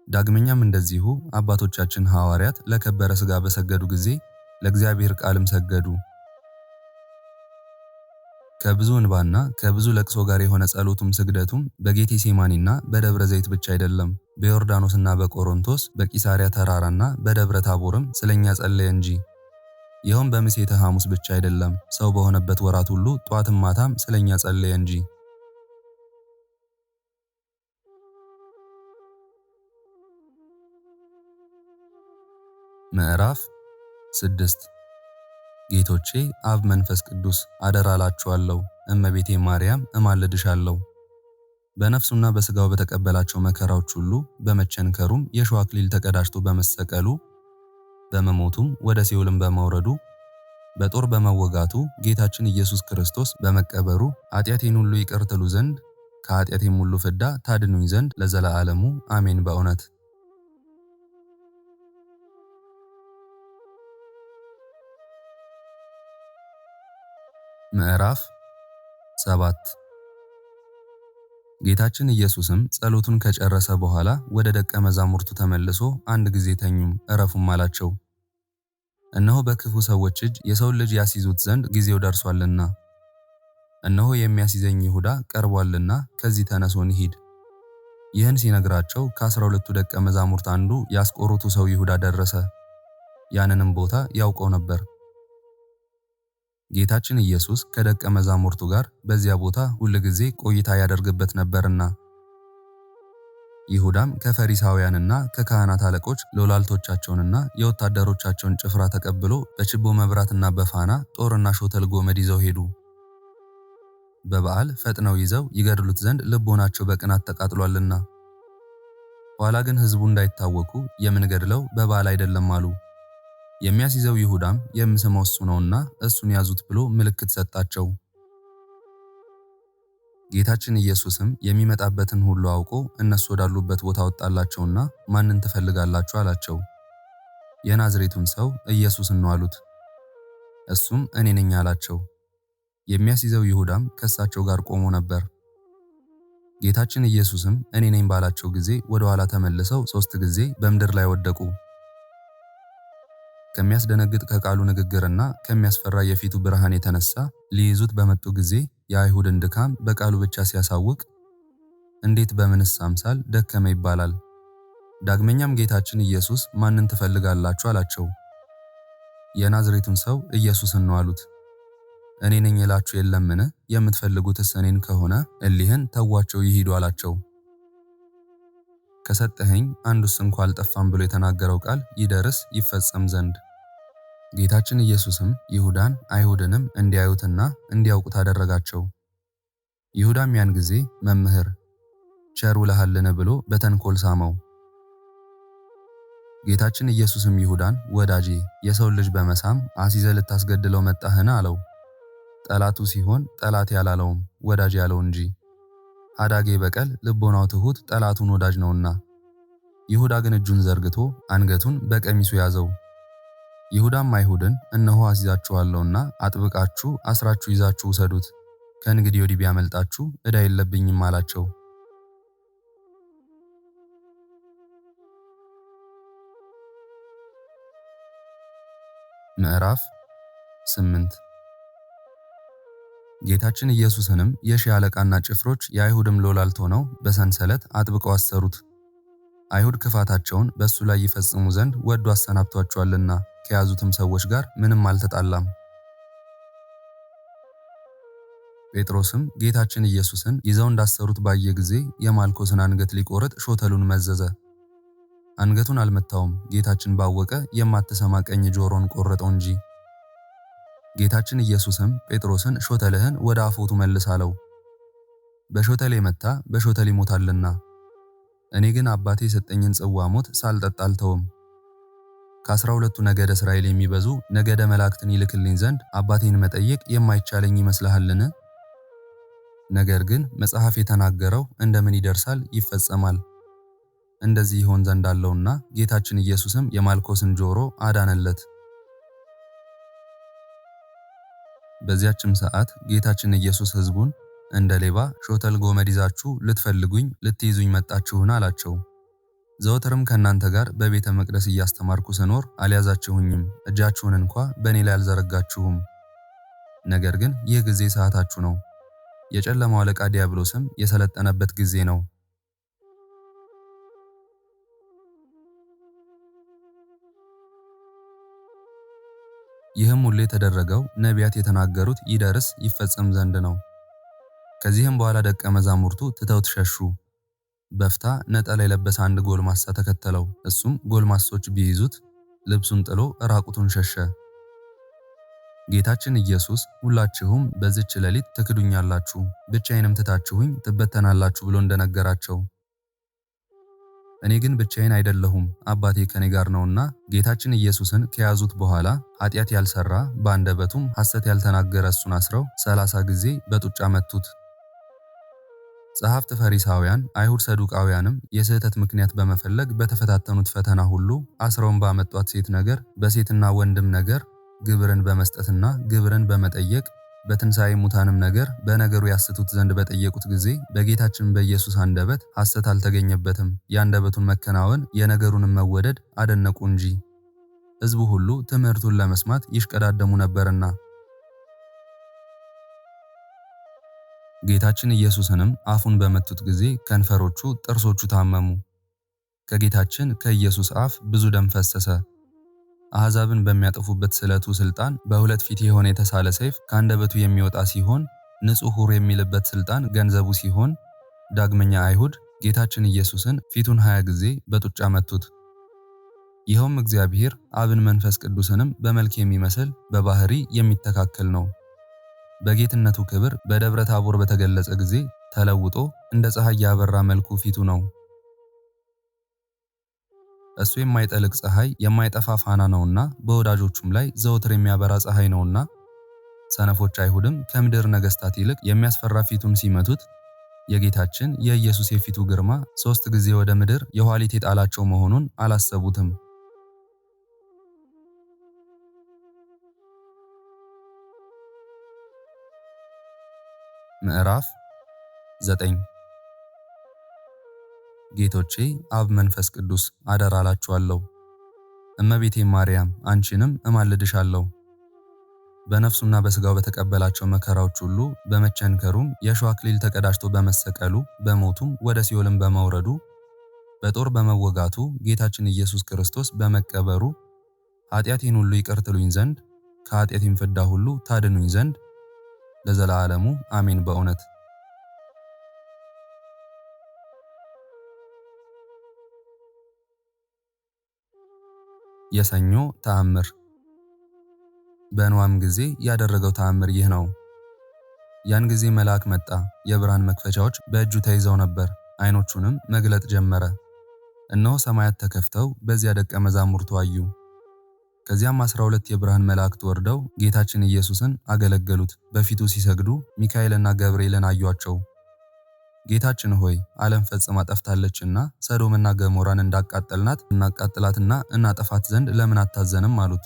ዳግመኛም እንደዚሁ አባቶቻችን ሐዋርያት ለከበረ ስጋ በሰገዱ ጊዜ ለእግዚአብሔር ቃልም ሰገዱ። ከብዙ እንባና ከብዙ ለቅሶ ጋር የሆነ ጸሎቱም ስግደቱም በጌቴሴማኒና በደብረ ዘይት ብቻ አይደለም፣ በዮርዳኖስና በቆሮንቶስ በቂሳሪያ ተራራና በደብረ ታቦርም ስለኛ ጸለየ እንጂ። ይኸውም በምሴተ ሐሙስ ብቻ አይደለም፣ ሰው በሆነበት ወራት ሁሉ ጧትም ማታም ስለኛ ጸለየ እንጂ። ምዕራፍ 6 ጌቶቼ አብ መንፈስ ቅዱስ አደራ እላችኋለሁ፣ እመቤቴ ማርያም እማልድሻለሁ። በነፍሱና በሥጋው በተቀበላቸው መከራዎች ሁሉ በመቸንከሩም የሾህ አክሊል ተቀዳጅቶ በመሰቀሉ በመሞቱም ወደ ሲኦልም በመውረዱ በጦር በመወጋቱ ጌታችን ኢየሱስ ክርስቶስ በመቀበሩ ኃጢአቴን ሁሉ ይቅር ትሉ ዘንድ ከኃጢአቴም ሁሉ ፍዳ ታድኑኝ ዘንድ ለዘላለሙ አሜን። በእውነት ምዕራፍ 7 ጌታችን ኢየሱስም ጸሎቱን ከጨረሰ በኋላ ወደ ደቀ መዛሙርቱ ተመልሶ አንድ ጊዜ ተኙም እረፉም አላቸው። እነሆ በክፉ ሰዎች እጅ የሰው ልጅ ያስይዙት ዘንድ ጊዜው ደርሷልና፣ እነሆ የሚያስይዘኝ ይሁዳ ቀርቧልና ከዚህ ተነሱ እንሂድ። ይህን ሲነግራቸው ከ12ቱ ደቀ መዛሙርት አንዱ ያስቆሮቱ ሰው ይሁዳ ደረሰ። ያንንም ቦታ ያውቀው ነበር። ጌታችን ኢየሱስ ከደቀ መዛሙርቱ ጋር በዚያ ቦታ ሁል ጊዜ ቆይታ ያደርግበት ነበርና። ይሁዳም ከፈሪሳውያንና ከካህናት አለቆች ሎላልቶቻቸውንና የወታደሮቻቸውን ጭፍራ ተቀብሎ በችቦ መብራትና በፋና ጦርና ሾተል ጎመድ ይዘው ሄዱ። በበዓል ፈጥነው ይዘው ይገድሉት ዘንድ ልቦናቸው በቅናት ተቃጥሏልና። ኋላ ግን ሕዝቡ እንዳይታወኩ የምንገድለው በበዓል አይደለም አሉ። የሚያስይዘው ይሁዳም የምስመው እሱ ነውና እሱን ያዙት ብሎ ምልክት ሰጣቸው። ጌታችን ኢየሱስም የሚመጣበትን ሁሉ አውቆ እነሱ ወዳሉበት ቦታ ወጣላቸውና ማንን ትፈልጋላችሁ አላቸው። የናዝሬቱን ሰው ኢየሱስን ነው አሉት። እሱም እኔ ነኝ አላቸው። የሚያስይዘው ይሁዳም ከእሳቸው ጋር ቆሞ ነበር። ጌታችን ኢየሱስም እኔ ነኝ ባላቸው ጊዜ ወደ ኋላ ተመልሰው 3 ጊዜ በምድር ላይ ወደቁ። ከሚያስደነግጥ ከቃሉ ንግግርና ከሚያስፈራ የፊቱ ብርሃን የተነሳ ሊይዙት በመጡ ጊዜ የአይሁድን ድካም በቃሉ ብቻ ሲያሳውቅ እንዴት በምንስ አምሳል ደከመ ይባላል። ዳግመኛም ጌታችን ኢየሱስ ማንን ትፈልጋላችሁ አላቸው። የናዝሬቱን ሰው ኢየሱስን ነው አሉት። እኔ ነኝ እላችሁ የለምን? የምትፈልጉትስ እኔን ከሆነ እሊህን ተዋቸው ይሂዱ አላቸው። ከሰጠኸኝ አንዱስ እንኳ አልጠፋም ብሎ የተናገረው ቃል ይደርስ ይፈጸም ዘንድ። ጌታችን ኢየሱስም ይሁዳን አይሁድንም እንዲያዩትና እንዲያውቁት አደረጋቸው። ይሁዳም ያን ጊዜ መምህር ቸር ውለሃልን ብሎ በተንኮል ሳመው። ጌታችን ኢየሱስም ይሁዳን ወዳጄ የሰው ልጅ በመሳም አሲዘ ልታስገድለው መጣህን አለው። ጠላቱ ሲሆን ጠላት ያላለውም ወዳጅ ያለው እንጂ። አዳጌ በቀል ልቦናው ትሁት ጠላቱን ወዳጅ ነውና። ይሁዳ ግን እጁን ዘርግቶ አንገቱን በቀሚሱ ያዘው። ይሁዳም አይሁድን እነሆ አስይዛችኋለሁና አጥብቃችሁ አስራችሁ ይዛችሁ ውሰዱት፣ ከእንግዲህ ወዲህ ቢያመልጣችሁ ዕዳ የለብኝም አላቸው። ምዕራፍ 8 ጌታችን ኢየሱስንም የሺህ አለቃና ጭፍሮች የአይሁድም ሎላልት ሆነው በሰንሰለት አጥብቀው አሰሩት። አይሁድ ክፋታቸውን በእሱ ላይ ይፈጽሙ ዘንድ ወዶ አሰናብቷቸዋልና ከያዙትም ሰዎች ጋር ምንም አልተጣላም። ጴጥሮስም ጌታችን ኢየሱስን ይዘው እንዳሰሩት ባየ ጊዜ የማልኮስን አንገት ሊቆርጥ ሾተሉን መዘዘ። አንገቱን አልመታውም፣ ጌታችን ባወቀ የማትሰማ ቀኝ ጆሮን ቆረጠው እንጂ። ጌታችን ኢየሱስም ጴጥሮስን ሾተልህን ወደ አፎቱ መልስ አለው። በሾተል የመታ በሾተል ይሞታልና፣ እኔ ግን አባቴ የሰጠኝን ጽዋ ሞት ሳልጠጣ አልተውም። ከ12ቱ ነገደ እስራኤል የሚበዙ ነገደ መላእክትን ይልክልኝ ዘንድ አባቴን መጠየቅ የማይቻለኝ ይመስልሃልን? ነገር ግን መጽሐፍ የተናገረው እንደምን ይደርሳል ይፈጸማል። እንደዚህ ይሆን ዘንድ አለውና ጌታችን ኢየሱስም የማልኮስን ጆሮ አዳነለት። በዚያችም ሰዓት ጌታችን ኢየሱስ ሕዝቡን እንደ ሌባ ሾተል ጎመድ ይዛችሁ ልትፈልጉኝ ልትይዙኝ መጣችሁን አላቸው። ዘወትርም ከእናንተ ጋር በቤተ መቅደስ እያስተማርኩ ስኖር አልያዛችሁኝም፣ እጃችሁን እንኳ በእኔ ላይ አልዘረጋችሁም። ነገር ግን ይህ ጊዜ ሰዓታችሁ ነው፣ የጨለማው አለቃ ዲያብሎስም የሰለጠነበት ጊዜ ነው። ይህም ሁሉ የተደረገው ነቢያት የተናገሩት ይደርስ ይፈጸም ዘንድ ነው። ከዚህም በኋላ ደቀ መዛሙርቱ ትተውት ሸሹ። በፍታ ነጠላ የለበሰ አንድ ጎልማሳ ተከተለው። እሱም ጎልማሶች ቢይዙት ልብሱን ጥሎ ራቁቱን ሸሸ። ጌታችን ኢየሱስ ሁላችሁም በዚች ሌሊት ትክዱኛላችሁ፣ ብቻዬንም ትታችሁኝ ትበተናላችሁ ብሎ እንደነገራቸው፣ እኔ ግን ብቻዬን አይደለሁም አባቴ ከኔ ጋር ነውና ጌታችን ኢየሱስን ከያዙት በኋላ ኃጢአት ያልሰራ በአንደበቱም ሐሰት ያልተናገረ እሱን አስረው 30 ጊዜ በጡጫ መቱት። ጸሐፍት ፈሪሳውያን፣ አይሁድ ሰዱቃውያንም የስህተት ምክንያት በመፈለግ በተፈታተኑት ፈተና ሁሉ አስረውን ባመጧት ሴት ነገር፣ በሴትና ወንድም ነገር፣ ግብርን በመስጠትና ግብርን በመጠየቅ በትንሣኤ ሙታንም ነገር በነገሩ ያስቱት ዘንድ በጠየቁት ጊዜ በጌታችን በኢየሱስ አንደበት ሐሰት አልተገኘበትም። የአንደበቱን መከናወን የነገሩንም መወደድ አደነቁ እንጂ። ሕዝቡ ሁሉ ትምህርቱን ለመስማት ይሽቀዳደሙ ነበርና። ጌታችን ኢየሱስንም አፉን በመቱት ጊዜ ከንፈሮቹ፣ ጥርሶቹ ታመሙ። ከጌታችን ከኢየሱስ አፍ ብዙ ደም ፈሰሰ። አሕዛብን በሚያጠፉበት ስለቱ ስልጣን በሁለት ፊት የሆነ የተሳለ ሰይፍ ከአንደበቱ የሚወጣ ሲሆን ንጹሕ ሁር የሚልበት ስልጣን ገንዘቡ ሲሆን፣ ዳግመኛ አይሁድ ጌታችን ኢየሱስን ፊቱን 20 ጊዜ በጡጫ መቱት። ይኸውም እግዚአብሔር አብን መንፈስ ቅዱስንም በመልክ የሚመስል በባህሪ የሚተካከል ነው። በጌትነቱ ክብር በደብረ ታቦር በተገለጸ ጊዜ ተለውጦ እንደ ፀሐይ ያበራ መልኩ ፊቱ ነው። እሱ የማይጠልቅ ፀሐይ የማይጠፋ ፋና ነውና በወዳጆቹም ላይ ዘወትር የሚያበራ ፀሐይ ነውና። ሰነፎች አይሁድም ከምድር ነገሥታት ይልቅ የሚያስፈራ ፊቱን ሲመቱት የጌታችን የኢየሱስ የፊቱ ግርማ 3 ጊዜ ወደ ምድር የኋሊት የጣላቸው መሆኑን አላሰቡትም። ምዕራፍ 9 ጌቶቼ አብ መንፈስ ቅዱስ አደራ እላችኋለሁ። እመቤቴ ማርያም አንቺንም እማልድሻለሁ። በነፍሱና በሥጋው በተቀበላቸው መከራዎች ሁሉ በመቸንከሩም የእሾህ አክሊል ተቀዳጅቶ በመሰቀሉ በሞቱም ወደ ሲኦልም በመውረዱ በጦር በመወጋቱ ጌታችን ኢየሱስ ክርስቶስ በመቀበሩ ኃጢአቴን ሁሉ ይቅር ትሉኝ ዘንድ ከኃጢአቴም ፍዳ ሁሉ ታድኑኝ ዘንድ ለዘላለሙ አሜን። በእውነት የሰኞ ተአምር። በኖኅም ጊዜ ያደረገው ተአምር ይህ ነው። ያን ጊዜ መልአክ መጣ፣ የብርሃን መክፈቻዎች በእጁ ተይዘው ነበር። ዓይኖቹንም መግለጥ ጀመረ። እነሆ ሰማያት ተከፍተው በዚያ ደቀ መዛሙርቱ አዩ። ከዚያም 12 የብርሃን መላእክት ወርደው ጌታችን ኢየሱስን አገለገሉት። በፊቱ ሲሰግዱ ሚካኤልና ገብርኤልን አዩአቸው። ጌታችን ሆይ ዓለም ፈጽማ ጠፍታለችና ሰዶምና ገሞራን እንዳቃጠልናት እናቃጥላትና እናጠፋት ዘንድ ለምን አታዘንም አሉት።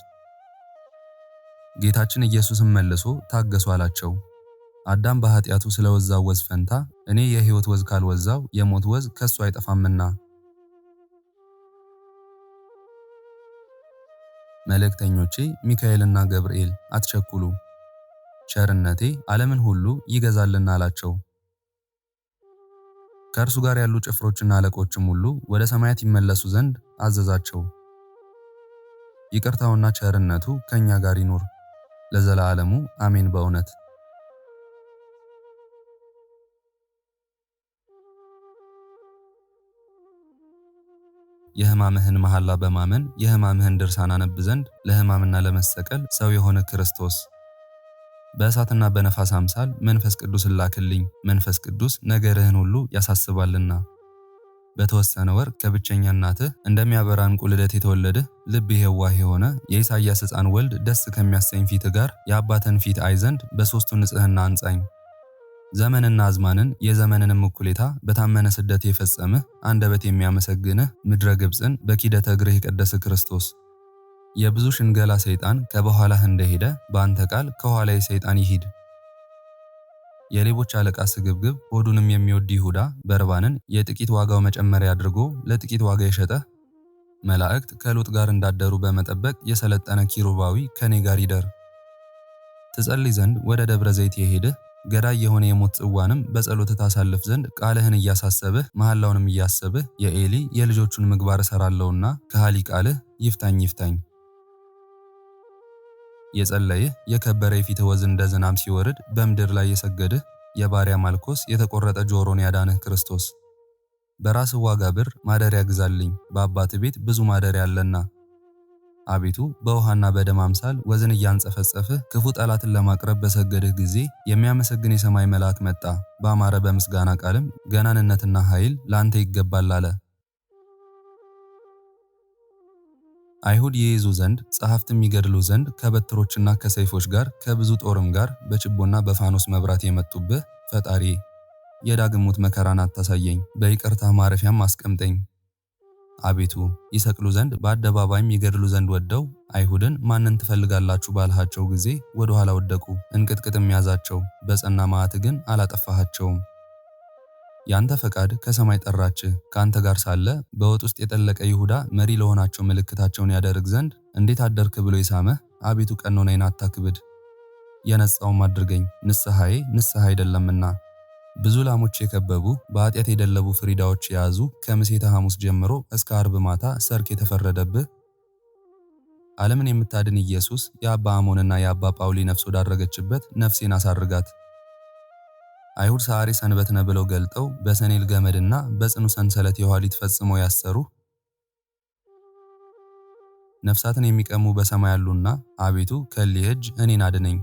ጌታችን ኢየሱስም መልሶ ታገሱ አላቸው። አዳም በኃጢአቱ ስለወዛው ወዝ ፈንታ እኔ የሕይወት ወዝ ካልወዛው የሞት ወዝ ከሱ አይጠፋምና። መልእክተኞቼ ሚካኤልና ገብርኤል አትቸኩሉ፣ ቸርነቴ ዓለምን ሁሉ ይገዛልና አላቸው። ከእርሱ ጋር ያሉ ጭፍሮችና አለቆችም ሁሉ ወደ ሰማያት ይመለሱ ዘንድ አዘዛቸው። ይቅርታውና ቸርነቱ ከኛ ጋር ይኑር ለዘላለሙ አሜን። በእውነት የሕማምህን መሐላ በማመን የሕማምህን ድርሳን አነብ ዘንድ ለሕማምና ለመሰቀል ሰው የሆነ ክርስቶስ በእሳትና በነፋስ አምሳል መንፈስ ቅዱስን ላክልኝ። መንፈስ ቅዱስ ነገርህን ሁሉ ያሳስባልና። በተወሰነ ወር ከብቸኛ እናትህ እንደሚያበራ ዕንቁ ልደት የተወለድህ ልብህ የዋህ የሆነ የኢሳይያስ ሕፃን ወልድ ደስ ከሚያሰኝ ፊት ጋር የአባትን ፊት አይ ዘንድ በሦስቱ ንጽሕና አንጻኝ። ዘመንና አዝማንን የዘመንንም እኩሌታ በታመነ ስደት የፈጸምህ አንደበት የሚያመሰግንህ ምድረ ግብፅን በኪደተ እግርህ የቀደስህ ክርስቶስ የብዙ ሽንገላ ሰይጣን ከበኋላህ እንደሄደ በአንተ ቃል ከኋላዬ ሰይጣን ይሂድ። የሌቦች አለቃ ስግብግብ ሆዱንም የሚወድ ይሁዳ በርባንን የጥቂት ዋጋው መጨመሪያ አድርጎ ለጥቂት ዋጋ የሸጠህ መላእክት ከሎጥ ጋር እንዳደሩ በመጠበቅ የሰለጠነ ኪሩባዊ ከኔ ጋር ይደር። ትጸልይ ዘንድ ወደ ደብረ ዘይት የሄድህ ገዳይ የሆነ የሞት ጽዋንም በጸሎት ታሳልፍ ዘንድ ቃልህን እያሳሰብህ መሐላውንም እያሰብህ የኤሊ የልጆቹን ምግባር እሰራለሁና ከሃሊ ቃልህ ይፍታኝ ይፍታኝ። የጸለይህ የከበረ የፊትህ ወዝ እንደ ዝናብ ሲወርድ በምድር ላይ የሰገድህ የባሪያ ማልኮስ የተቆረጠ ጆሮን ያዳንህ ክርስቶስ በራስህ ዋጋ ብር ማደሪያ ግዛልኝ በአባት ቤት ብዙ ማደሪያ አለና። አቤቱ በውሃና በደም አምሳል ወዝን እያንጸፈጸፍህ ክፉ ጠላትን ለማቅረብ በሰገድህ ጊዜ የሚያመሰግን የሰማይ መልአክ መጣ፣ በአማረ በምስጋና ቃልም ገናንነትና ኃይል ላንተ ይገባል አለ። አይሁድ ይይዙ ዘንድ ጸሐፍትም ይገድሉ ዘንድ ከበትሮችና ከሰይፎች ጋር ከብዙ ጦርም ጋር በችቦና በፋኖስ መብራት የመጡብህ ፈጣሪ የዳግም ሞት መከራን አታሳየኝ፣ በይቅርታ ማረፊያም አስቀምጠኝ። አቤቱ ይሰቅሉ ዘንድ በአደባባይም ይገድሉ ዘንድ ወደው አይሁድን ማንን ትፈልጋላችሁ ባልሃቸው ጊዜ ወደ ኋላ ወደቁ፣ እንቅጥቅጥም ያዛቸው፣ በጸና መዓት ግን አላጠፋሃቸውም። ያንተ ፈቃድ ከሰማይ ጠራችህ፣ ከአንተ ጋር ሳለ በወጥ ውስጥ የጠለቀ ይሁዳ መሪ ለሆናቸው ምልክታቸውን ያደርግ ዘንድ እንዴት አደርክ ብሎ የሳመህ አቤቱ ቀኖናዬን አታክብድ። የነጻውም አድርገኝ ንስሐዬ ንስሐ አይደለምና። ብዙ ላሞች የከበቡ በኃጢአት የደለቡ ፍሪዳዎች የያዙ ከምሴተ ሐሙስ ጀምሮ እስከ አርብ ማታ ሰርክ የተፈረደብህ ዓለምን የምታድን ኢየሱስ የአባ አሞንና የአባ ጳውሊ ነፍስ ወዳረገችበት ነፍሴን አሳርጋት። አይሁድ ሰዓሬ ሰንበት ነው ብለው ገልጠው በሰኔል ገመድና በጽኑ ሰንሰለት የኋሊት ፈጽመው ያሰሩ ነፍሳትን የሚቀሙ በሰማይ ያሉና አቤቱ ከእሊህ እጅ እኔን አድነኝ።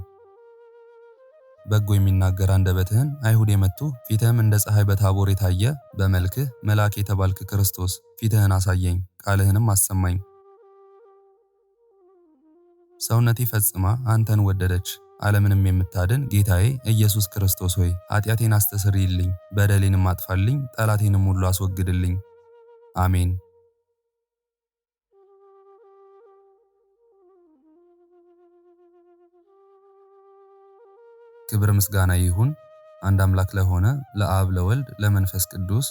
በጎ የሚናገር አንደበትህን አይሁድ የመቱ ፊትህም እንደ ፀሐይ በታቦር የታየ በመልክህ መልአክ የተባልክ ክርስቶስ ፊትህን አሳየኝ፣ ቃልህንም አሰማኝ። ሰውነቴ ፈጽማ አንተን ወደደች። ዓለምንም የምታድን ጌታዬ ኢየሱስ ክርስቶስ ሆይ ኃጢአቴን አስተስርይልኝ፣ በደሌንም አጥፋልኝ፣ ጠላቴንም ሁሉ አስወግድልኝ። አሜን። ክብር ምስጋና ይሁን አንድ አምላክ ለሆነ ለአብ ለወልድ ለመንፈስ ቅዱስ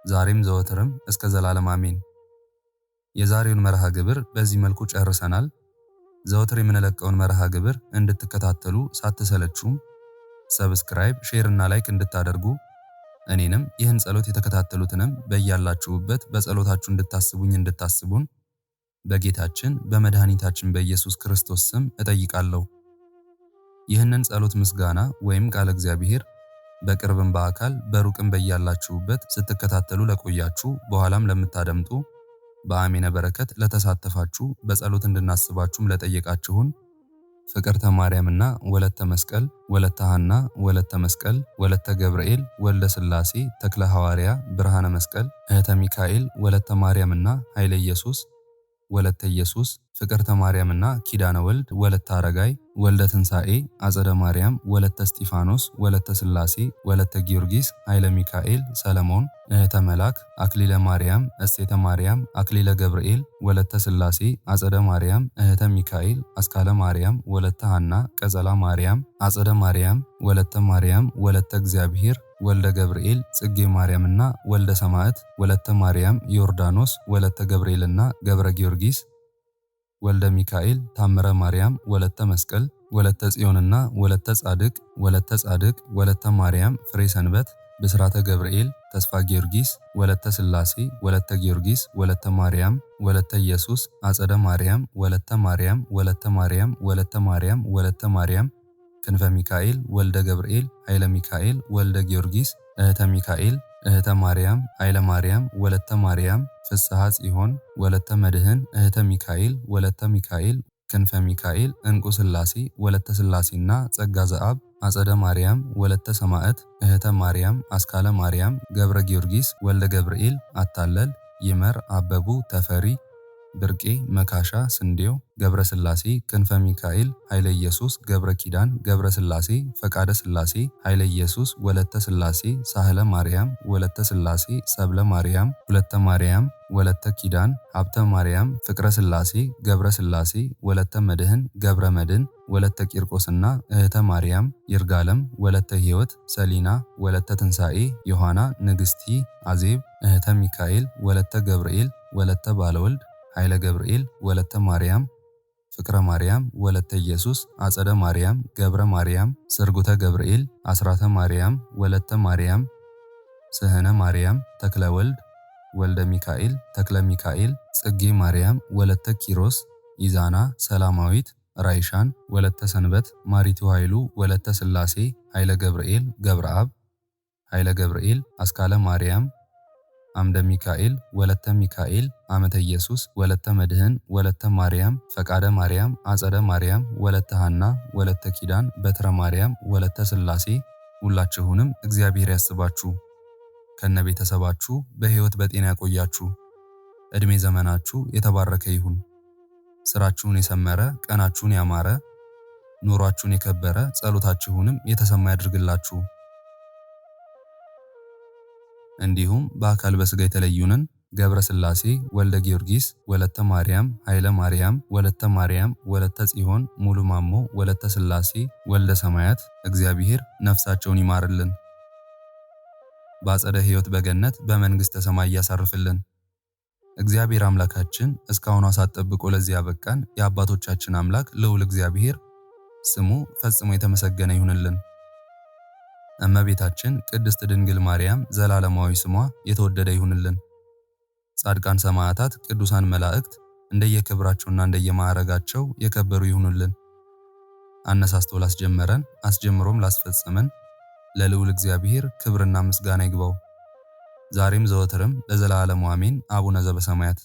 ዛሬም ዘወትርም እስከ ዘላለም አሜን። የዛሬውን መርሃ ግብር በዚህ መልኩ ጨርሰናል። ዘወትር የምንለቀውን መርሃ ግብር እንድትከታተሉ ሳትሰለቹም ሰብስክራይብ፣ ሼር እና ላይክ እንድታደርጉ እኔንም ይህን ጸሎት የተከታተሉትንም በያላችሁበት በጸሎታችሁ እንድታስቡን በጌታችን በመድኃኒታችን በኢየሱስ ክርስቶስ ስም እጠይቃለሁ። ይህንን ጸሎት ምስጋና ወይም ቃለ እግዚአብሔር በቅርብም በአካል በሩቅም በያላችሁበት ስትከታተሉ ለቆያችሁ በኋላም ለምታደምጡ በአሜነ በረከት ለተሳተፋችሁ በጸሎት እንድናስባችሁም ለጠየቃችሁን ፍቅርተ ማርያምና ወለተ መስቀል፣ ወለተ ሐና፣ ወለተ መስቀል፣ ወለተ ገብርኤል፣ ወልደ ሥላሴ፣ ተክለ ሐዋርያ፣ ብርሃነ መስቀል፣ እህተ ሚካኤል፣ ወለተ ማርያምና ኃይለ ኢየሱስ፣ ወለተ ኢየሱስ፣ ፍቅርተ ማርያምና ኪዳነ ወልድ፣ ወለተ አረጋይ፣ ወልደ ትንሣኤ፣ አጸደ ማርያም፣ ወለተ እስጢፋኖስ፣ ወለተ ሥላሴ፣ ወለተ ጊዮርጊስ፣ ኃይለ ሚካኤል፣ ሰለሞን፣ እህተ መላክ፣ አክሊለ ማርያም፣ እሴተ ማርያም፣ አክሊለ ገብርኤል፣ ወለተ ሥላሴ፣ አጸደ ማርያም፣ እህተ ሚካኤል፣ አስካለ ማርያም፣ ወለተ ሐና፣ ቀጸላ ማርያም፣ አጸደ ማርያም፣ ወለተ ማርያም፣ ወለተ እግዚአብሔር፣ ወልደ ገብርኤል፣ ጽጌ ማርያምና ወልደ ሰማዕት፣ ወለተ ማርያም፣ ዮርዳኖስ፣ ወለተ ገብርኤልና ገብረ ጊዮርጊስ፣ ወልደ ሚካኤል፣ ታምረ ማርያም፣ ወለተ መስቀል፣ ወለተ ጽዮንና ወለተ ጻድቅ፣ ወለተ ጻድቅ፣ ወለተ ማርያም፣ ፍሬ ሰንበት፣ ብስራተ ገብርኤል፣ ተስፋ ጊዮርጊስ፣ ወለተ ሥላሴ፣ ወለተ ጊዮርጊስ፣ ወለተ ማርያም፣ ወለተ ኢየሱስ፣ አጸደ ማርያም፣ ወለተ ማርያም፣ ወለተ ማርያም፣ ወለተ ማርያም፣ ወለተ ማርያም፣ ክንፈ ሚካኤል፣ ወልደ ገብርኤል፣ ኃይለ ሚካኤል፣ ወልደ ጊዮርጊስ፣ እህተ ሚካኤል፣ እህተ ማርያም፣ ኃይለ ማርያም፣ ወለተ ማርያም፣ ፍስሐ ጽዮን፣ ወለተ መድህን፣ እህተ ሚካኤል፣ ወለተ ሚካኤል፣ ክንፈ ሚካኤል፣ እንቁ ሥላሴ፣ ወለተ ሥላሴና ጸጋ ዘአብ፣ አጸደ ማርያም፣ ወለተ ሰማዕት፣ እህተ ማርያም፣ አስካለ ማርያም፣ ገብረ ጊዮርጊስ፣ ወልደ ገብርኤል፣ አታለል፣ ይመር፣ አበቡ፣ ተፈሪ፣ ብርቄ፣ መካሻ፣ ስንዴው፣ ገብረ ሥላሴ፣ ክንፈ ሚካኤል፣ ኃይለ ኢየሱስ፣ ገብረ ኪዳን፣ ገብረ ሥላሴ፣ ፈቃደ ሥላሴ፣ ኃይለ ኢየሱስ፣ ወለተ ሥላሴ፣ ሳህለ ማርያም፣ ወለተ ሥላሴ፣ ሰብለ ማርያም፣ ሁለተ ማርያም፣ ወለተ ኪዳን፣ ሀብተ ማርያም፣ ፍቅረ ሥላሴ፣ ገብረ ሥላሴ፣ ወለተ መድህን፣ ገብረ መድን፣ ወለተ ቂርቆስና እህተ ማርያም፣ ይርጋለም፣ ወለተ ሕይወት፣ ሰሊና፣ ወለተ ትንሣኤ፣ ዮሐና፣ ንግሥቲ፣ አዜብ፣ እህተ ሚካኤል፣ ወለተ ገብርኤል፣ ወለተ ባለወልድ፣ ኃይለ ገብርኤል፣ ወለተ ማርያም፣ ፍቅረ ማርያም፣ ወለተ ኢየሱስ፣ አጸደ ማርያም፣ ገብረ ማርያም፣ ስርጉተ ገብርኤል፣ አስራተ ማርያም፣ ወለተ ማርያም፣ ስህነ ማርያም፣ ተክለ ወልድ፣ ወልደ ሚካኤል፣ ተክለ ሚካኤል፣ ጽጌ ማርያም፣ ወለተ ኪሮስ፣ ኢዛና፣ ሰላማዊት፣ ራይሻን ወለተ ሰንበት ማሪቱ ኃይሉ ወለተ ሥላሴ ኃይለ ገብርኤል ገብረአብ ኃይለ ገብርኤል አስካለ ማርያም አምደ ሚካኤል ወለተ ሚካኤል አመተ ኢየሱስ ወለተ መድህን ወለተ ማርያም ፈቃደ ማርያም አጸደ ማርያም ወለተ ሐና ወለተ ኪዳን በትረ ማርያም ወለተ ሥላሴ ሁላችሁንም እግዚአብሔር ያስባችሁ ከነ ቤተሰባችሁ በሕይወት በጤና ያቆያችሁ። እድሜ ዘመናችሁ የተባረከ ይሁን። ስራችሁን የሰመረ ቀናችሁን ያማረ ኑሯችሁን የከበረ ጸሎታችሁንም የተሰማ ያድርግላችሁ። እንዲሁም በአካል በስጋ የተለዩንን ገብረ ሥላሴ ወልደ ጊዮርጊስ ወለተ ማርያም ኃይለ ማርያም ወለተ ማርያም ወለተ ጽዮን ሙሉ ማሞ ወለተ ሥላሴ ወልደ ሰማያት እግዚአብሔር ነፍሳቸውን ይማርልን፣ በአጸደ ሕይወት በገነት በመንግሥተ ሰማይ ያሳርፍልን። እግዚአብሔር አምላካችን እስካሁን ሰዓት ጠብቆ ለዚህ ያበቃን የአባቶቻችን አምላክ ልዑል እግዚአብሔር ስሙ ፈጽሞ የተመሰገነ ይሁንልን። እመቤታችን ቅድስት ድንግል ማርያም ዘላለማዊ ስሟ የተወደደ ይሁንልን። ጻድቃን ሰማዕታት፣ ቅዱሳን መላእክት እንደየክብራቸውና እንደየማዕረጋቸው የከበሩ ይሁኑልን። አነሳስቶ ላስጀመረን አስጀምሮም ላስፈጸመን ለልዑል እግዚአብሔር ክብርና ምስጋና ይግባው ዛሬም ዘወትርም ለዘላለሙ አሜን። አቡነ ዘበሰማያት